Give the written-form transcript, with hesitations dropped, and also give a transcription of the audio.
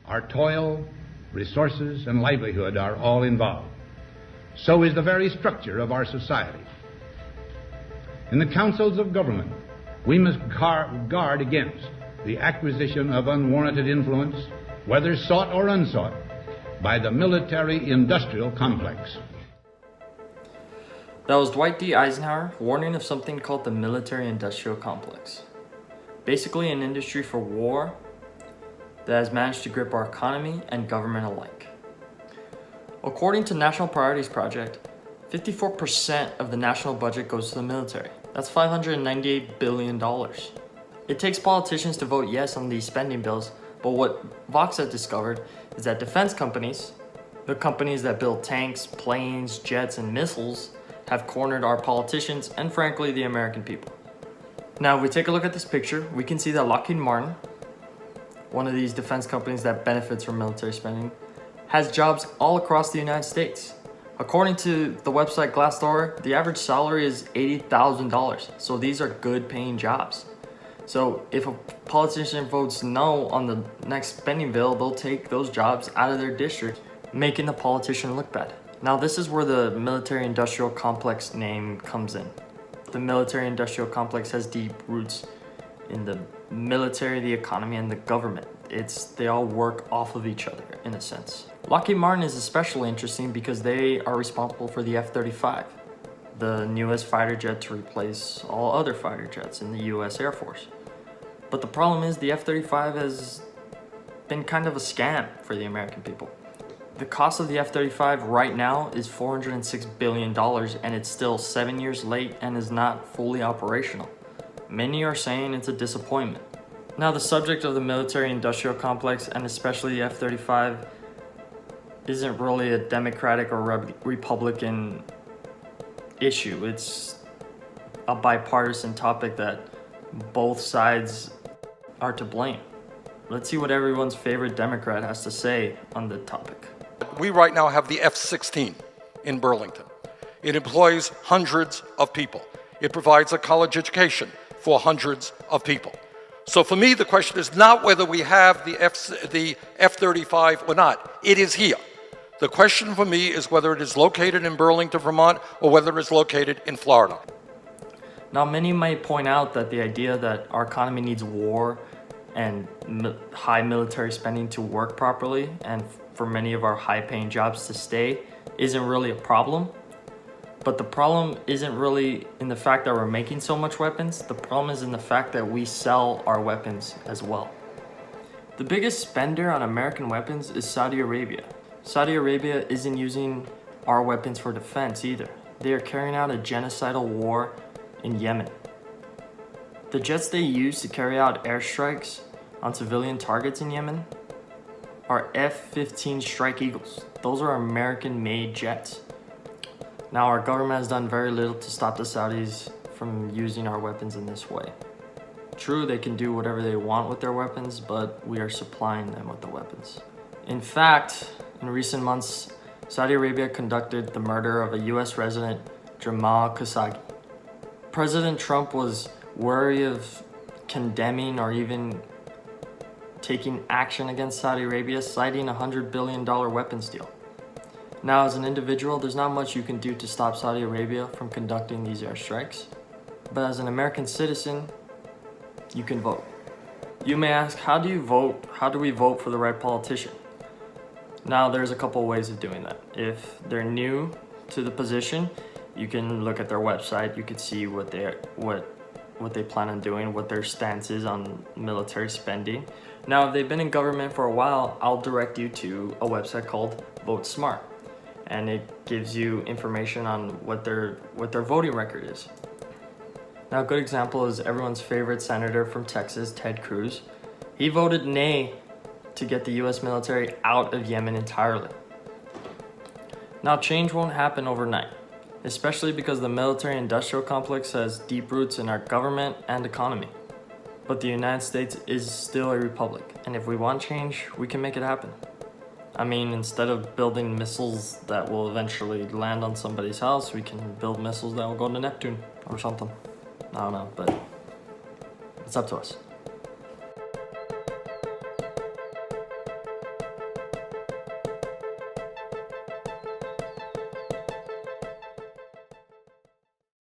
Our toil, resources, and livelihood are all involved. So is the very structure of our society. In the councils of government, we must guard against the acquisition of unwarranted influence, whether sought or unsought, by the military-industrial complex. That was Dwight D. Eisenhower warning of something called the military-industrial complex. Basically an industry for war that has managed to grip our economy and government alike. According to National Priorities Project, 54% of the national budget goes to the military. That's $598 billion. It takes politicians to vote yes on these spending bills, but what Vox has discovered is that defense companies, the companies that build tanks, planes, jets, and missiles, have cornered our politicians and frankly the American people. Now if we take a look at this picture, we can see that Lockheed Martin, one of these defense companies that benefits from military spending, has jobs all across the United States. According to the website Glassdoor, the average salary is $80,000, so these are good paying jobs. So if a politician votes no on the next spending bill, they'll take those jobs out of their district, making the politician look bad. Now this is where the military-industrial complex name comes in. The military-industrial complex has deep roots in the military, the economy, and the government. They all work off of each other in a sense. Lockheed Martin is especially interesting because they are responsible for the F-35, the newest fighter jet to replace all other fighter jets in the US Air Force. But the problem is the F-35 has been kind of a scam for the American people. The cost of the F-35 right now is $406 billion and it's still 7 years late and is not fully operational. Many are saying it's a disappointment. Now the subject of the military-industrial complex and especially the F-35 isn't really a Democratic or Republican issue. It's a bipartisan topic that both sides are to blame. Let's see what everyone's favorite Democrat has to say on the topic. We right now have the F-16 in Burlington. It employs hundreds of people. It provides a college education for hundreds of people. So for me, the question is not whether we have the F-35 or not. It is here. The question for me is whether it is located in Burlington, Vermont, or whether it's located in Florida. Now, many might point out that the idea that our economy needs war and high military spending to work properly and for many of our high-paying jobs to stay isn't really a problem. But the problem isn't really in the fact that we're making so much weapons. The problem is in the fact that we sell our weapons as well. The biggest spender on American weapons is Saudi Arabia. Saudi Arabia isn't using our weapons for defense either. They are carrying out a genocidal war in Yemen. The jets they use to carry out airstrikes on civilian targets in Yemen are F-15 Strike Eagles. Those are American-made jets. Now, our government has done very little to stop the Saudis from using our weapons in this way. True, they can do whatever they want with their weapons, but we are supplying them with the weapons. In fact, in recent months, Saudi Arabia conducted the murder of a US resident, Jamal Khashoggi. President Trump was wary of condemning or even taking action against Saudi Arabia, citing a $100 billion weapons deal. Now, as an individual, there's not much you can do to stop Saudi Arabia from conducting these airstrikes. But as an American citizen, you can vote. You may ask, how do you vote? How do we vote for the right politician? Now, there's a couple ways of doing that. If they're new to the position, you can look at their website. You can see what they plan on doing, what their stance is on military spending. Now, if they've been in government for a while, I'll direct you to a website called Vote Smart. And it gives you information on what their voting record is. Now, a good example is everyone's favorite senator from Texas, Ted Cruz. He voted nay to get the US military out of Yemen entirely. Now, change won't happen overnight, especially because the military-industrial complex has deep roots in our government and economy. But the United States is still a republic, and if we want change, we can make it happen. I mean, instead of building missiles that will eventually land on somebody's house, we can build missiles that will go to Neptune or something. I don't know, but it's up to us.